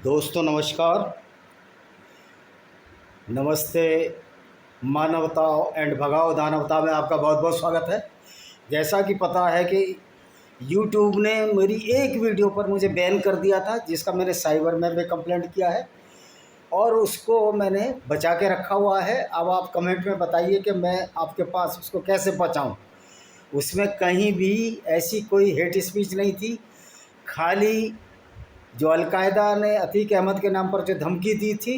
दोस्तों नमस्कार, नमस्ते। मानवता एंड भगाओ दानवता में आपका बहुत बहुत स्वागत है। जैसा कि पता है कि YouTube ने मेरी एक वीडियो पर मुझे बैन कर दिया था, जिसका मैंने साइबर में कंप्लेंट किया है और उसको मैंने बचा के रखा हुआ है। अब आप कमेंट में बताइए कि मैं आपके पास उसको कैसे बचाऊं। उसमें कहीं भी ऐसी कोई हेट स्पीच नहीं थी, खाली जो अलकायदा ने अतीक अहमद के नाम पर जो धमकी दी थी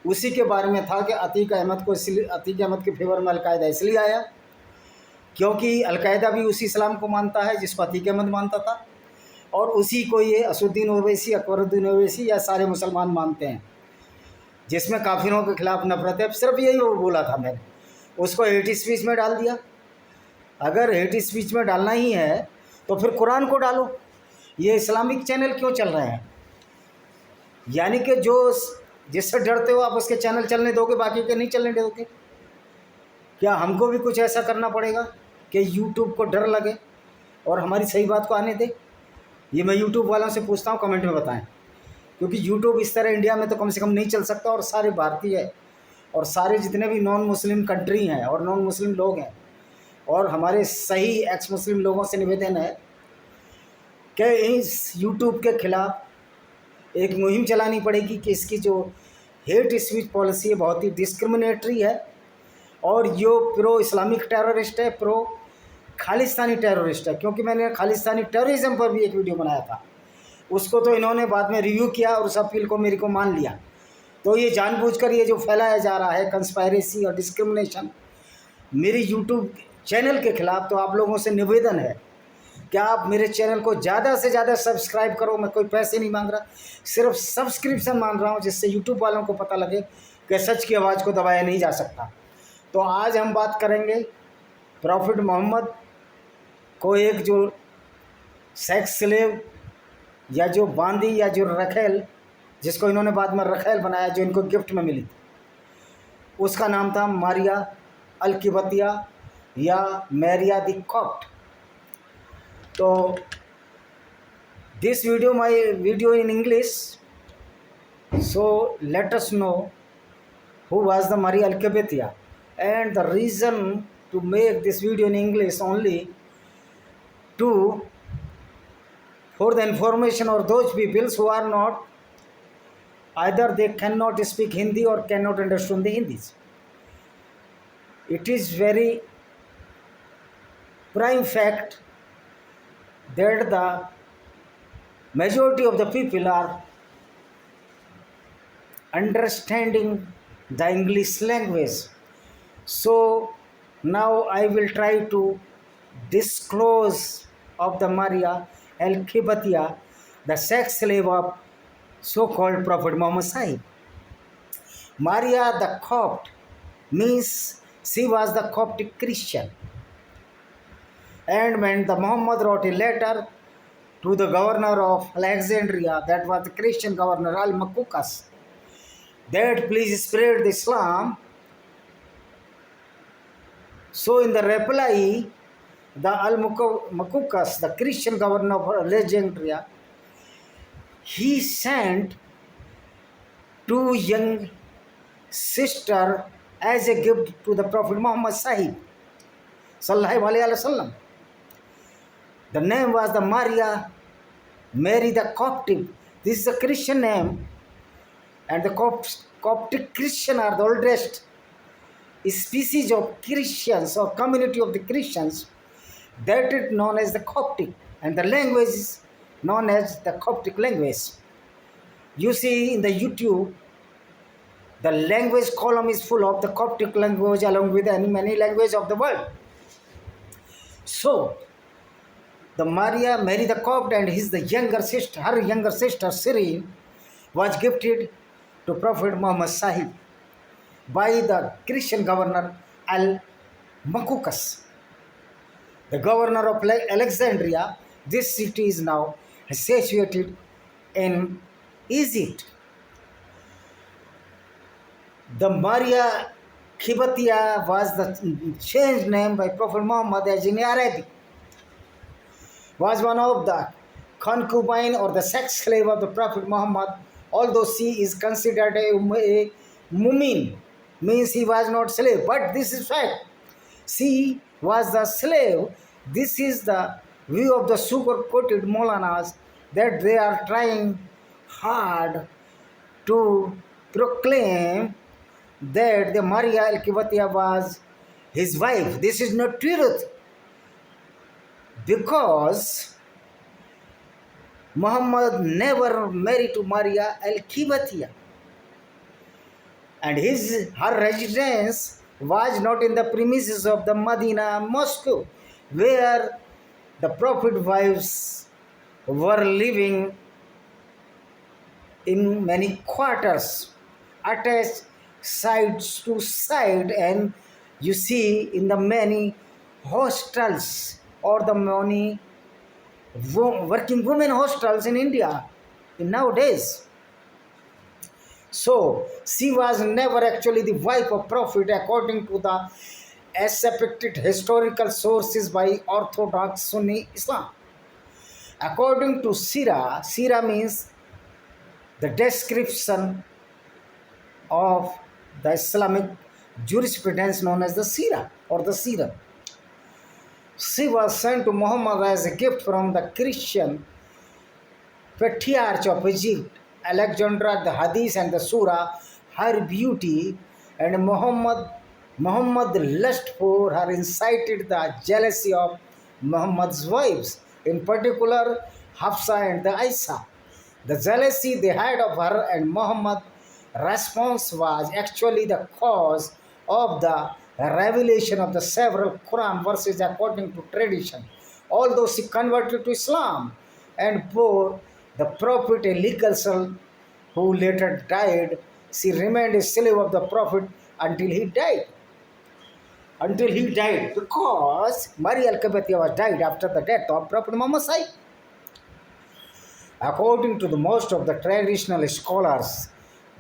उसी के बारे में था कि अतीक अहमद के फेवर में अलकायदा इसलिए आया क्योंकि अलकायदा भी उसी इस्लाम को मानता है जिसको अतीक अहमद मानता था, और उसी को ये असुद्दीन ओवैसी, अकबरुद्दीन ओवैसी या सारे मुसलमान मानते हैं, जिसमें काफिरों के खिलाफ नफरत है। सिर्फ यही वो बोला था मैंने, उसको हेट स्पीच में डाल दिया। अगर हेट स्पीच में डालना ही है तो फिर कुरान को डालो। ये इस्लामिक चैनल क्यों चल रहे हैं? यानी कि जो जिससे डरते हो आप उसके चैनल चलने दोगे, बाकी के नहीं चलने दोगे? क्या हमको भी कुछ ऐसा करना पड़ेगा कि YouTube को डर लगे और हमारी सही बात को आने दे? ये मैं YouTube वालों से पूछता हूँ, कमेंट में बताएं। क्योंकि YouTube इस तरह इंडिया में तो कम से कम नहीं चल सकता, और सारे भारतीय और सारे जितने भी नॉन मुस्लिम कंट्री हैं और नॉन मुस्लिम लोग हैं और हमारे सही एक्स मुस्लिम लोगों से निवेदन है कि इस YouTube के खिलाफ एक मुहिम चलानी पड़ेगी कि इसकी जो हेट स्पीच पॉलिसी है बहुत ही डिस्क्रिमिनेटरी है, और यो प्रो इस्लामिक टेररिस्ट है, प्रो खालिस्तानी टेररिस्ट है। क्योंकि मैंने खालिस्तानी टेररिज्म पर भी एक वीडियो बनाया था, उसको तो इन्होंने बाद में रिव्यू किया और उस अपील को मेरी को मान लिया। तो ये जानबूझकर ये जो फैलाया जा रहा है कंस्पायरेसी और डिस्क्रिमिनेशन मेरी यूट्यूब चैनल के खिलाफ, तो आप लोगों से निवेदन है कि आप मेरे चैनल को ज़्यादा से ज़्यादा सब्सक्राइब करो। मैं कोई पैसे नहीं मांग रहा, सिर्फ सब्सक्रिप्शन मांग रहा हूँ, जिससे यूट्यूब वालों को पता लगे कि सच की आवाज़ को दबाया नहीं जा सकता। तो आज हम बात करेंगे प्रॉफिट मोहम्मद को एक जो सेक्स स्लेव या जो बांदी या जो रखेल, जिसको इन्होंने बाद में रखेल बनाया, जो इनको गिफ्ट में मिली, उसका नाम था मारिया अल क्यूबतिया या मैरिया द कॉप्ट। तो this my video in English, so let us know who was the Maria Al-Qubbetiya, and the reason to make this video in English only for the information of those people who are not, either they cannot speak Hindi or cannot understand the Hindi. It is very prime fact that the majority of the people are understanding the English language. So now I will try to disclose of the Maria Al-Qubbetiya, the sex slave of so-called Prophet Muhammad Sahib. Maria the Copt means she was the Coptic Christian. And when the Muhammad wrote a letter to the governor of Alexandria, that was the Christian governor Al-Makukas, that please spread the Islam. So in the reply, the Al-Makukas, the Christian governor of Alexandria, he sent two young sisters as a gift to the Prophet Muhammad Sahib Sallallahu Alaihi Wasallam. The name was the Mary the Coptic. This is a Christian name, and the Coptic Christian are the oldest species of Christians or community of the Christians. That is known as the Coptic, and the language is known as the Coptic language. You see in the YouTube, the language column is full of the Coptic language along with many languages of the world. So the Mary the Copt and her younger sister Siri was gifted to Prophet Muhammad Sahib by the Christian governor Al-Makukas, the governor of Alexandria. This city is now situated in Egypt. The Maria Qubbetiya was the changed name by Prophet Muhammad as in Arabic, was one of the concubine or the sex slave of the Prophet Muhammad although she is considered a mumin, means he was not slave. But this is fact. She was the slave. This is the view of the sugar-coated Molanas, that they are trying hard to proclaim that the Maria al-Qibtiyya was his wife. This is not truth, because Muhammad never married to Maria al-Qibtiyya, and her residence was not in the premises of the Medina Mosque, where the Prophet wives were living in many quarters, attached side to side, and you see in the many hostels or the many working women hostels in India in nowadays. So she was never actually the wife of Prophet according to the accepted historical sources by Orthodox Sunni Islam. According to Sira means the description of the Islamic jurisprudence known as the Sira or the Sira. She was sent to Muhammad as a gift from the Christian patriarch of Egypt, Alexander, the Hadith and the Surah, her beauty, and Muhammad's lust for her incited the jealousy of Muhammad's wives, in particular Hafsa and the Aisha. The jealousy they had of her and Muhammad's response was actually the cause of the revelation of the several Quran verses according to tradition. Although she converted to Islam and bore the Prophet a legal son who later died, she remained a slave of the Prophet until he died. Because Maria al-Qibtiyya was died after the death of Prophet Muhammad. According to the most of the traditional scholars,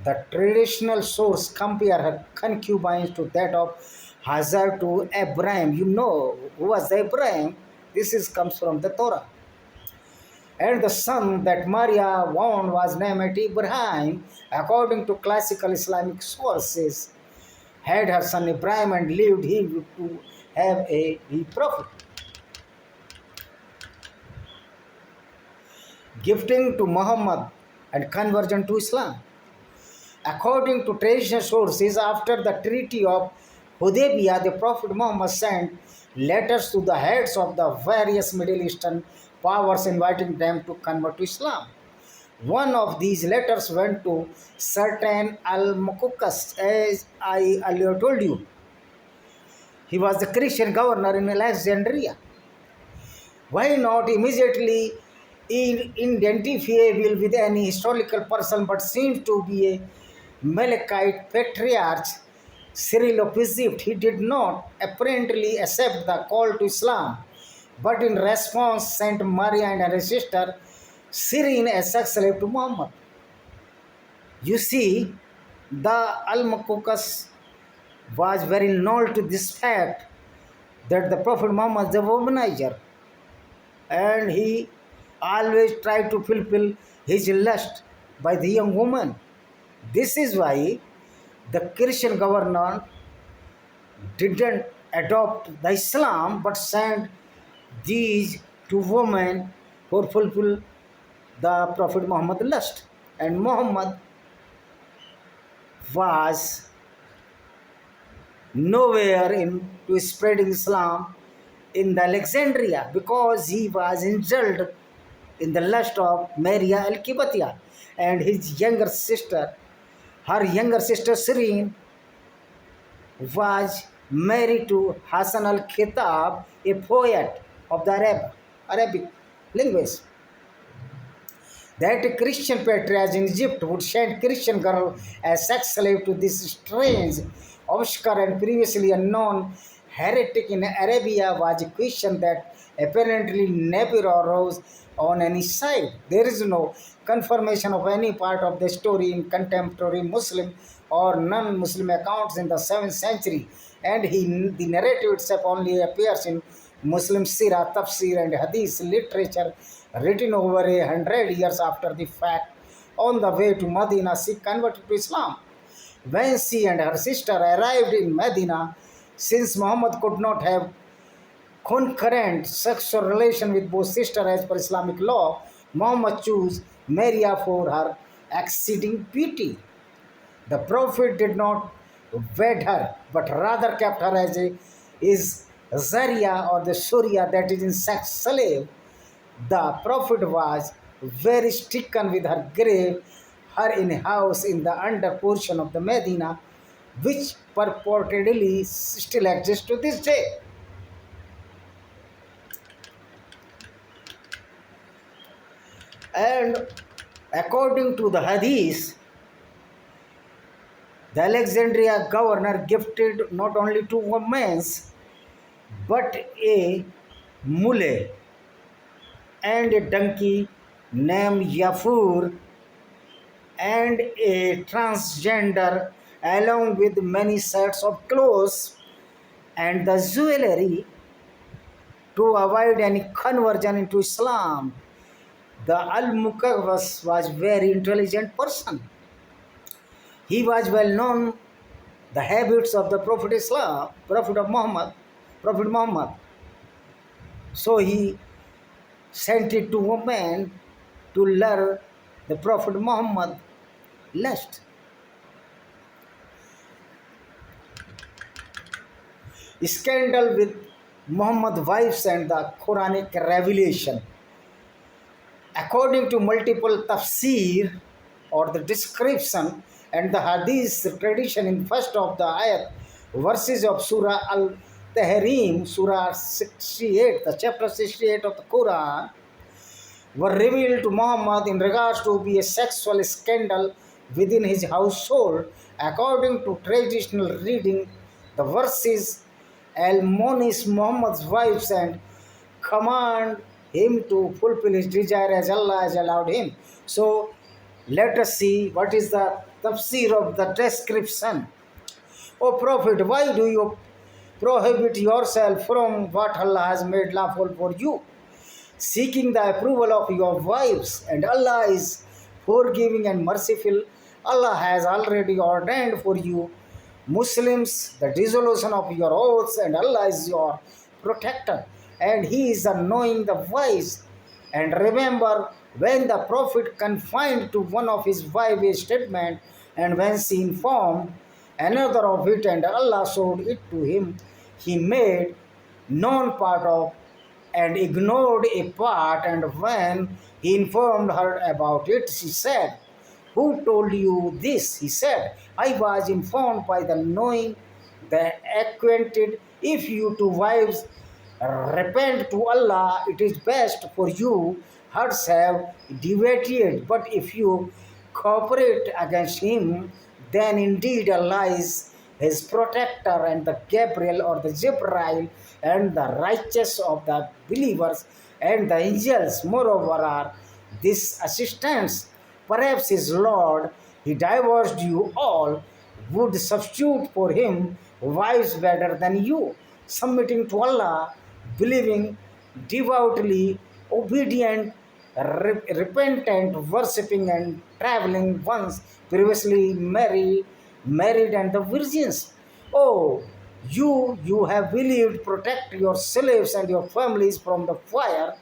the traditional source compare her concubines to that of Hajar to Abraham. You know who was Abraham? Comes from the Torah. And the son that Maria won was named Ibrahim. According to classical Islamic sources, had her son Ibrahim and lived he to have a prophet. Gifting to Muhammad and conversion to Islam. According to traditional sources, after the Treaty of Hudaybiyah, the Prophet Muhammad sent letters to the heads of the various Middle Eastern powers inviting them to convert to Islam. One of these letters went to certain Al-Muqawqis, as I earlier told you. He was the Christian governor in Alexandria. Why not immediately identifiable with any historical person, but seems to be a Melechite patriarch, Cyril of Egypt. He did not apparently accept the call to Islam, but in response sent Maria and her sister Cyrene as sex slave to Muhammad. You see, the Al-Muqawqis was very null to this fact that the Prophet Muhammad is a womanizer, and he always tried to fulfill his lust by the young woman. This is why the Christian governor didn't adopt the Islam but sent these two women who fulfill the Prophet Muhammad's lust. And Muhammad was nowhere into spreading Islam in the Alexandria, because he was indulged in the lust of Maria al-Qibtiyya, and his younger sister, Cyrene, was married to Hassan al-Khitab, a poet of the Arabic language. That Christian patriarch in Egypt would send Christian girl as sex slave to this strange, obscure and previously unknown heretic in Arabia was a question that apparently never arose on any side. There is no confirmation of any part of the story in contemporary Muslim or non-Muslim accounts in the 7th century, and the narrative itself only appears in Muslim Sirah, Tafsir and Hadith literature written over 100 years after the fact. On the way to Medina, she converted to Islam. When she and her sister arrived in Medina, since Muhammad could not have concurrent sexual relation with both sisters as per Islamic law, Muhammad chose Maria for her exceeding beauty. The Prophet did not wed her, but rather kept her as a is Zaria or the Surya, that is in sex slave. The Prophet was very stricken with her grave, her in a house in the under portion of the Medina, which purportedly still exists to this day. And according to the Hadith, the Alexandria governor gifted not only two women but a mule and a donkey named Yafur and a transgender along with many sets of clothes and the jewelry to avoid any conversion into Islam. The Al-Mukawwas was very intelligent person. He was well known the habits of the Prophet Islam, Prophet Muhammad. So he sent it to women to learn the Prophet Muhammad lust. Scandal with Muhammad's wives and the Quranic revelation. According to multiple tafsir or the description and the hadith tradition in first of the ayat verses of Surah Al-Tahrim, Surah 68, the chapter 68 of the Quran, were revealed to Muhammad in regards to be a sexual scandal within his household. According to traditional reading, the verses admonish Muhammad's wives and command him to fulfill his desire as Allah has allowed him. So let us see what is the tafsir of the description. O Prophet, why do you prohibit yourself from what Allah has made lawful for you, seeking the approval of your wives? And Allah is forgiving and merciful. Allah has already ordained for you, Muslims, the dissolution of your oaths, and Allah is your protector, and He is the knowing, the wise. And remember, when the Prophet confined to one of his wives a statement, and when she informed another of it, and Allah showed it to him, he made known part of and ignored a part, and when he informed her about it, she said, "Who told you this?" He said, "I was informed by the knowing, the acquainted. If you two wives repent to Allah, it is best for you. Hearts have deviated, but if you cooperate against him, then indeed Allah is his protector, and the Gabriel or the Jibril and the righteous of the believers and the angels moreover are these assistants. Perhaps his Lord, he divorced you all, would substitute for him wives better than you, submitting to Allah, believing, devoutly, obedient, repentant, worshipping and traveling once, previously married and the virgins. Oh, you have believed, protect your slaves and your families from the fire,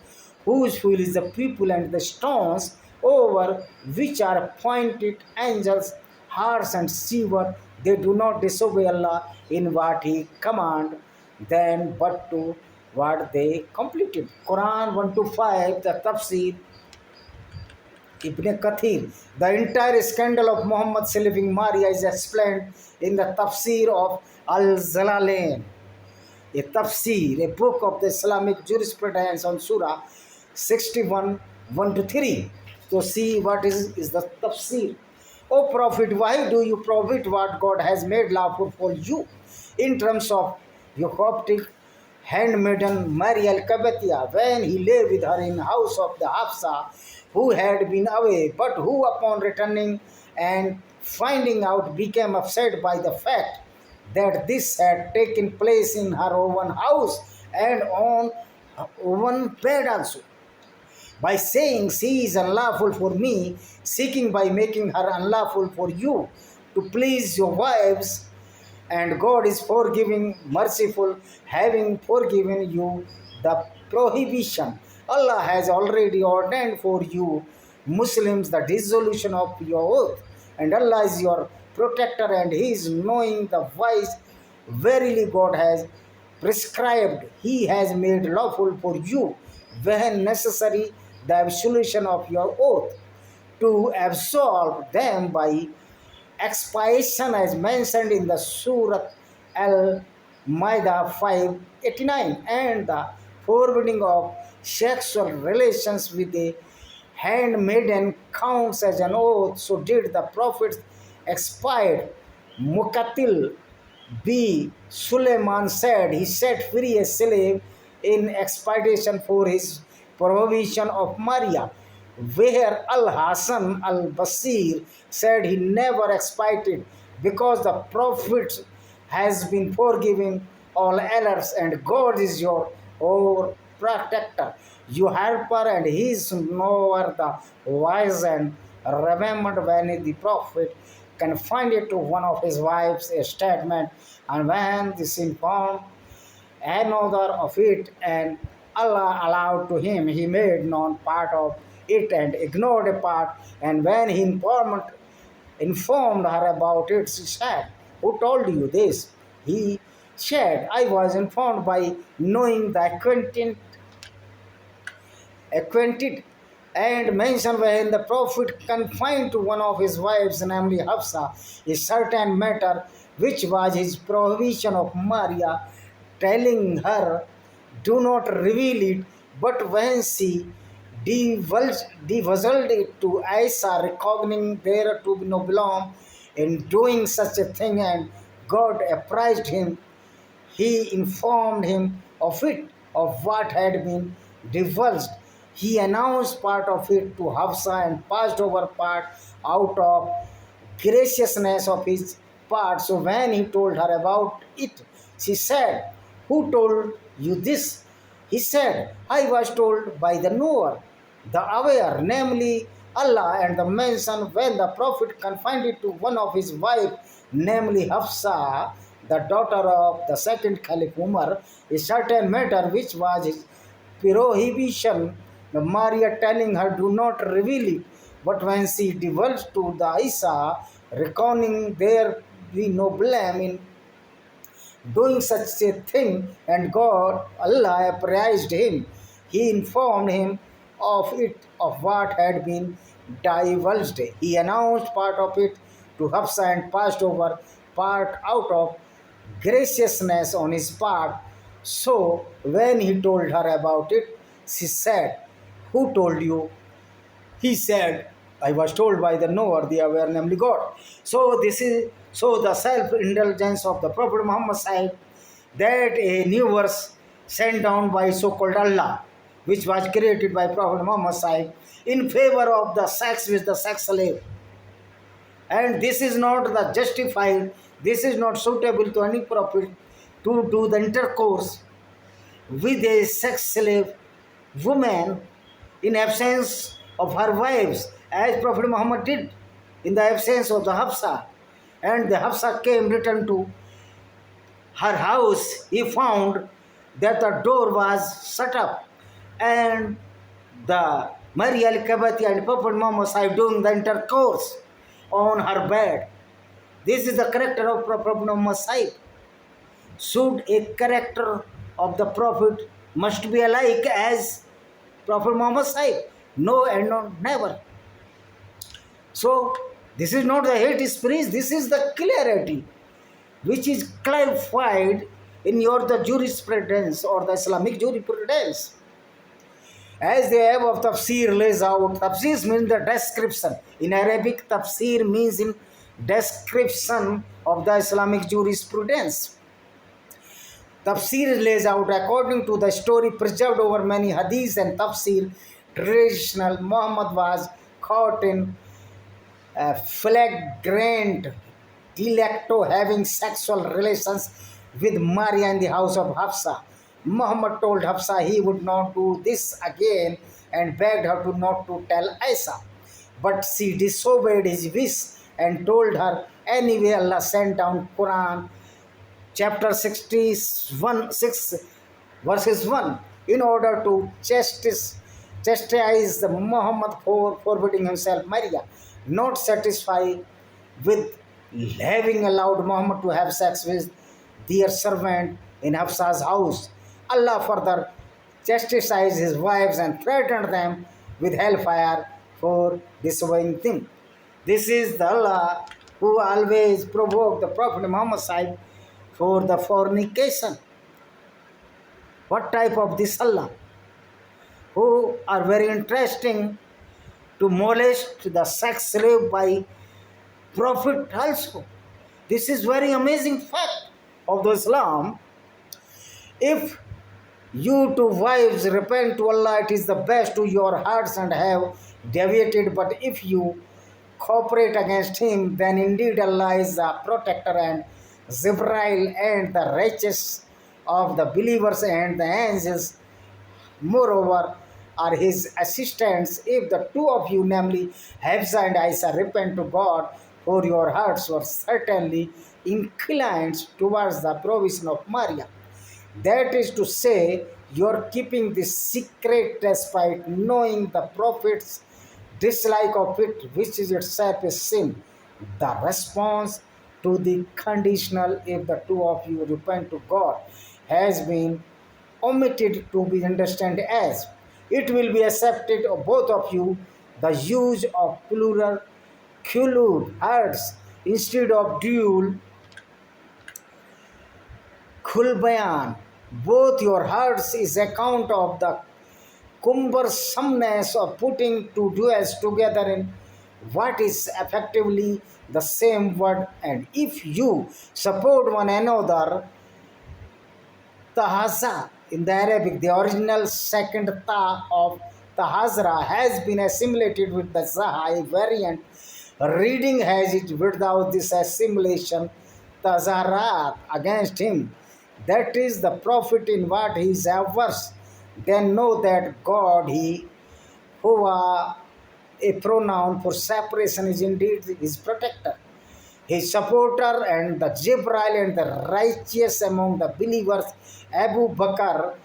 whose fuel is the people and the stones, over which are appointed angels, harsh and severe. They do not disobey Allah in what He command them, but to what they completed. Quran 1 to 5, the Tafsir Ibn Kathir. The entire scandal of Muhammad sleeping Maria is explained in the Tafsir of Al-Zalalain, a tafsir, a book of the Islamic jurisprudence on Surah 61, 1 to 3. So see what is the tafsir. O Prophet, why do you prohibit what God has made lawful for you in terms of your Coptic handmaiden Maria al-Quubtiya, when he lay with her in house of the Hafsa, who had been away, but who upon returning and finding out became upset by the fact that this had taken place in her own house and on her own bed also. by saying she is unlawful for me, seeking by making her unlawful for you, to please your wives, and God is forgiving, merciful, having forgiven you the prohibition. Allah has already ordained for you, Muslims, the dissolution of your oath, and Allah is your protector, and He is knowing the wise. Verily, God has prescribed, He has made lawful for you, when necessary, the absolution of your oath, to absolve them by expiation, as mentioned in the Surah Al-Ma'idah 589, and the forbidding of sexual relations with a handmaiden counts as an oath. So did the prophets expired. Muqatil B. Suleiman said he set free a slave in expiation for his prohibition of Maria, where Al-Hasan al-Basir said he never expiated because the Prophet has been forgiving all errors, and God is your protector, your helper, and He is knower the wise. And remembered when the Prophet confined it to one of his wives a statement, and when this informed another of it, and Allah allowed to him, he made known part of it and ignored a part. And when he informed her about it, she said, "Who told you this?" He said, "I was informed by knowing the acquainted," and mentioned when the Prophet confined to one of his wives, namely Hafsa, a certain matter which was his prohibition of Maria, telling her, "Do not reveal it." But when she divulged it to Aisha, reckoning there to be no blame in doing such a thing, and God apprised him, He informed him of it, of what had been divulged. He announced part of it to Hafsa and passed over part out of graciousness of his part. So when he told her about it, she said, "Who told you this?" He said, "I was told by the knower, the aware, namely Allah." And the mention when the Prophet confined it to one of his wives, namely Hafsa, the daughter of the second Caliph Umar, a certain matter which was his prohibition, the Maria telling her, "Do not reveal it." But when she divulged to the Aisha, reckoning there be no blame in doing such a thing, and God, Allah, apprised him, He informed him of it, of what had been divulged. He announced part of it to Hafsa and passed over part out of graciousness on his part. So when he told her about it, she said, "Who told you?" He said, "I was told by the knower, the aware, namely God." So the self-indulgence of the Prophet Muhammad said that a new verse sent down by so-called Allah, which was created by Prophet Muhammad said, in favor of the sex with the sex slave. And this is not the justified, this is not suitable to any prophet to do the intercourse with a sex slave woman in absence of her wives, as Prophet Muhammad did in the absence of the Hafsa. And the Hafsa came returned to her house. He found that the door was shut up, and the Maria al-Kabati and Prophet Muhammad are doing the intercourse on her bed. This is the character of Prophet Muhammad Sahib. Should a character of the Prophet must be alike as Prophet Muhammad Sahib? No, and no, never. So this is not the hate speech, this is the clarity which is clarified in the jurisprudence or the Islamic jurisprudence. As the above tafsir lays out, tafsir means the description. In Arabic, tafsir means in description of the Islamic jurisprudence. Tafsir lays out according to the story preserved over many hadiths and tafsir traditional. Muhammad was caught in flagrant delicto having sexual relations with Maria in the house of Hafsa. Muhammad told Hafsa he would not do this again, and begged her to not to tell Aisha. But she disobeyed his wish and told her anyway. Allah sent down Quran chapter 61 6 verses 1 in order to chastise the Muhammad for forbidding himself Maria, not satisfied with having allowed Muhammad to have sex with their servant in Hafsa's house. Allah further chastised his wives and threatened them with hellfire for disobeying him. This is the Allah who always provoked the Prophet Muhammad Sahib for the fornication. What type of this Allah? Who are very interesting to molest the sex slave by Prophet also. This is very amazing fact of the Islam. If you two wives repent to Allah, it is the best to your hearts and have deviated. But if you cooperate against him, then indeed Allah is the protector and Zibrail and the righteous of the believers and the angels, moreover, are his assistants. If the two of you, namely Hafsa and Aisha, repent to God, for your hearts were certainly inclined towards the provision of Maria. That is to say, you are keeping this secret despite knowing the Prophet's dislike of it, which is itself a sin. The response to the conditional, if the two of you repent to God, has been omitted to be understood as it will be accepted of both of you the use of plural kulud hearts instead of dual khulbayan. Both your hearts is account of the cumbersomeness of putting two duals together in what is effectively the same word, and if you support one another, tahaza in the Arabic, the original second ta of tahazra has been assimilated with the zaha, a variant reading has it without this assimilation, tazarat against him. That is the Prophet in what he is averse. Then know that God, he who are a pronoun for separation, is indeed his protector, his supporter, and the Jibril and the righteous among the believers. Abu Bakr,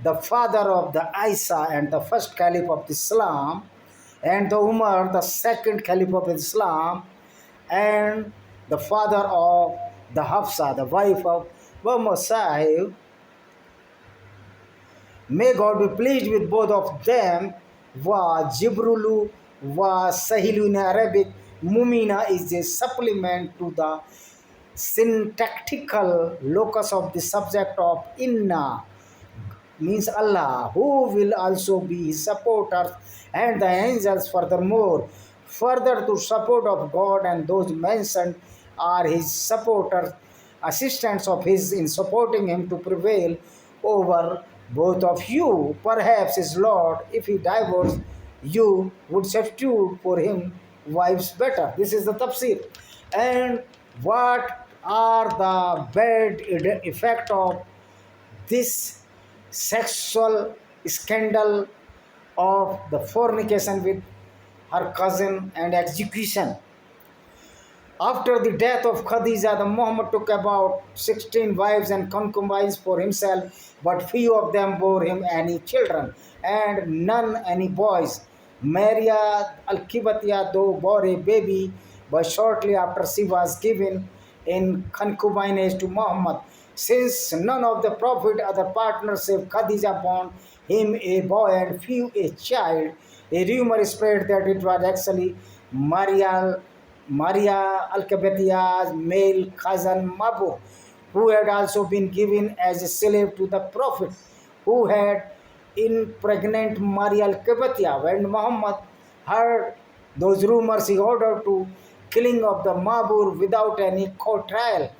the father of the Aisha and the first caliph of Islam, and the Umar, the second caliph of Islam, and the father of the Hafsa, the wife of Muhammad Sahib. May God be pleased with both of them. Wa Jibrulu wa Sahilu in Arabic. Mumina is a supplement to the syntactical locus of the subject of inna, means Allah, who will also be his supporters, and the angels furthermore. Further to support of God, and those mentioned are his supporters, assistants of his in supporting him to prevail over both of you. Perhaps his Lord, if he divorced you, would substitute for him wives better. This is the tafsir. And what are the bad effect of this sexual scandal of the fornication with her cousin and execution? After the death of Khadija, the Muhammad took about 16 wives and concubines for himself, but few of them bore him any children, and none any boys. Maria al-Qibtiyya, though, bore a baby, but shortly after she was given in concubinage to Muhammad. Since none of the Prophet other partners save Khadija born him a boy and few a child, a rumor spread that it was actually Maria al-Qibtiyya's male cousin Mabu, who had also been given as a slave to the Prophet, who had impregnate Maria al-Qibtiyya. When Muhammad heard those rumors, he ordered to killing of the Mabur without any court trial,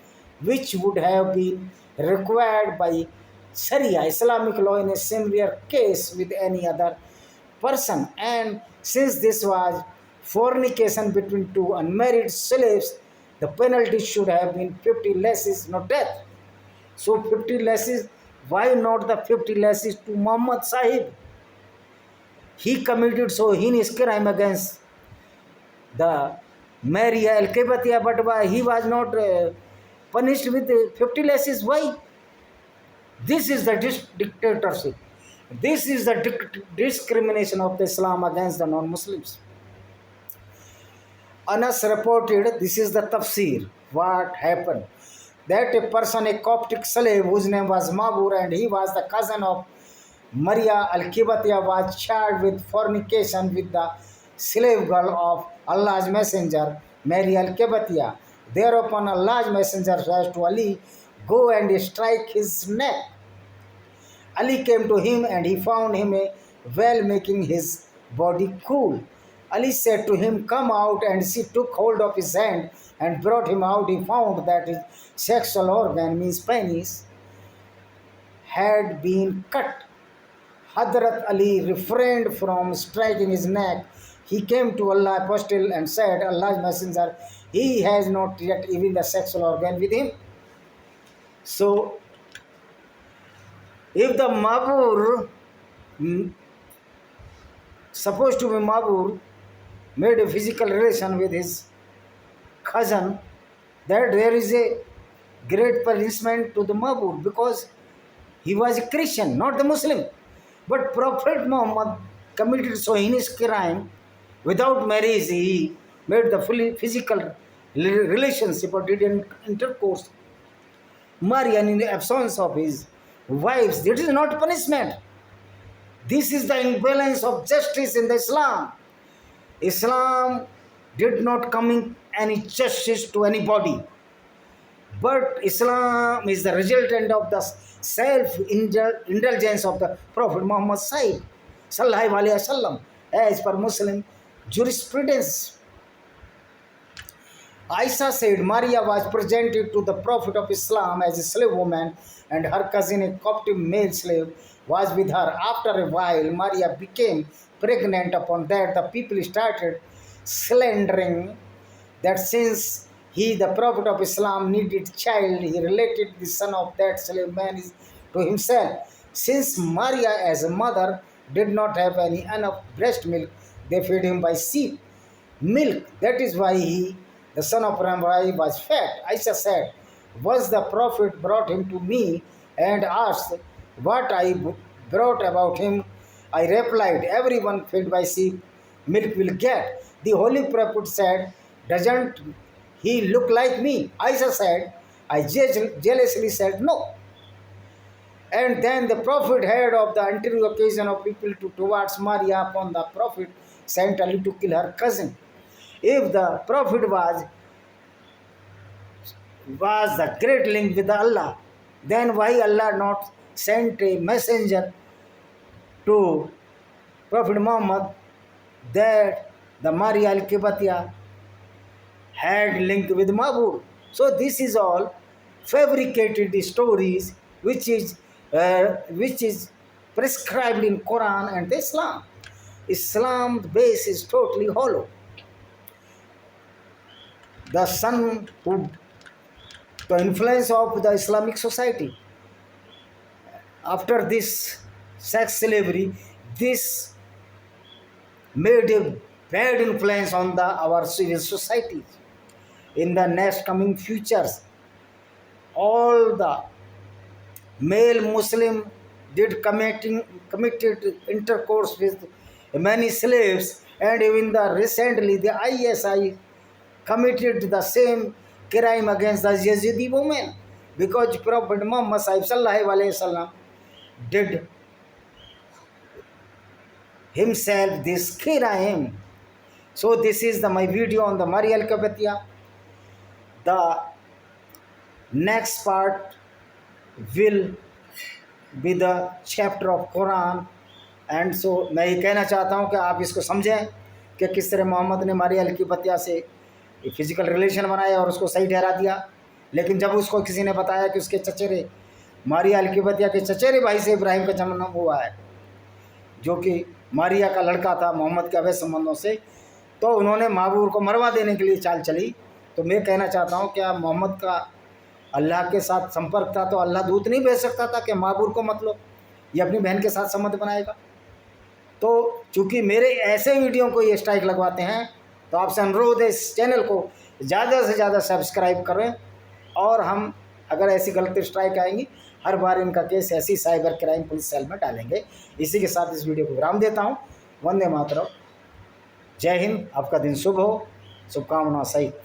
which would have been required by Sharia, Islamic law, in a similar case with any other person. And since this was fornication between two unmarried slaves, the penalty should have been 50 lashes, not death. So 50 lashes, why not the 50 lashes to Muhammad Sahib? he committed so heinous crime against the Maria al-Qibtiyya, but why he was not punished with 50 lashes? Why? This is the dictatorship. This is the discrimination of the Islam against the non-Muslims. Anas reported, this is the tafsir, what happened. That a person, a Coptic slave whose name was Mabur and he was the cousin of Maria al-Qibtiyya, was charged with fornication with the slave girl of Allah's messenger, Maria al-Qibtiyya. Thereupon Allah's messenger says to Ali, go and strike his neck. Ali came to him and he found him a well, making his body cool. Ali said to him, come out, and she took hold of his hand and brought him out. He found that his sexual organ, means penis, had been cut. Hadrat Ali refrained from striking his neck. He came to Allah apostle and said, Allah's messenger, he has not yet even the sexual organ with him. So, if the Mabur, supposed to be Mabur, made a physical relation with his cousin, that there is a great punishment to the Mabur, because he was a Christian, not the Muslim. But Prophet Muhammad committed so heinous crime, without marriage he made the fully physical relationship or did intercourse, marry, and in the absence of his wives. This is not punishment. This is the imbalance of justice in the Islam. Islam did not commit any justice to anybody, but Islam is the resultant of the self-indulgence of the Prophet Muhammad sallallahu alaihi wasallam, as per Muslim jurisprudence. Aisha said Maria was presented to the Prophet of Islam as a slave woman, and her cousin, a Coptic male slave, was with her. After a while, Maria became pregnant. Upon that, the people started slandering that since he, the Prophet of Islam, needed child, he related the son of that slave man to himself. Since Maria, as a mother, did not have any enough breast milk, they fed him by sheep milk. That is why he, the son of Rambai, was fat. Aisha said, once the Prophet brought him to me and asked what I brought about him, I replied, everyone fed by sheep milk will get. The Holy Prophet said, doesn't he look like me? Aisha said, I jealously said no. And then the Prophet heard of the anterior occasion of people towards Maria. Upon the Prophet sent Ali to kill her cousin. If the Prophet was the great link with Allah, then why Allah not sent a messenger to Prophet Muhammad that the Maria al-Qibtiyya had link with Mabur? So this is all fabricated stories which is prescribed in Quran and Islam. Islam's base is totally hollow. The son who, the influence of the Islamic society, after this sex slavery, this made a bad influence on our civil society. In the next coming futures, all the male Muslim committed intercourse with many slaves, and even recently the ISI committed the same crime against the Yazidi woman, because Prophet Muhammad sallallahu alaihi wasallam did himself this crime. So this is my video on the Maria al-Qibtiyya. The next part will be the chapter of Quran, and so मैं ये कहना चाहता हूँ कि आप इसको समझें कि किस तरह मोहम्मद ने मारिया अल-क़िब्तिया से फिजिकल रिलेशन बनाया और उसको सही ठहरा दिया। लेकिन जब उसको किसी ने बताया कि उसके चचेरे मारिया अल-क़िब्तिया के चचेरे भाई से इब्राहिम का जन्म हुआ है, जो कि मारिया का लड़का था मोहम्मद के अवैध संबंधों से, तो उन्होंने माबूर को मरवा देने के लिए चाल चली। तो मैं कहना चाहता हूँ क्या मोहम्मद का अल्लाह के साथ संपर्क था, तो अल्लाह दूत नहीं भेज सकता था कि माबूर को मत लो, ये अपनी बहन के साथ संबंध बनाएगा? तो चूँकि मेरे ऐसे वीडियो को ये स्ट्राइक लगवाते हैं, तो आपसे अनुरोध है इस चैनल को ज़्यादा से ज़्यादा सब्सक्राइब करें। और हम अगर ऐसी गलत स्ट्राइक आएंगी, हर बार इनका केस ऐसी साइबर क्राइम पुलिस सेल में डालेंगे। इसी के साथ इस वीडियो को विराम देता हूँ। वंदे मातरम। जय हिंद। आपका दिन शुभ हो। शुभकामना सहित।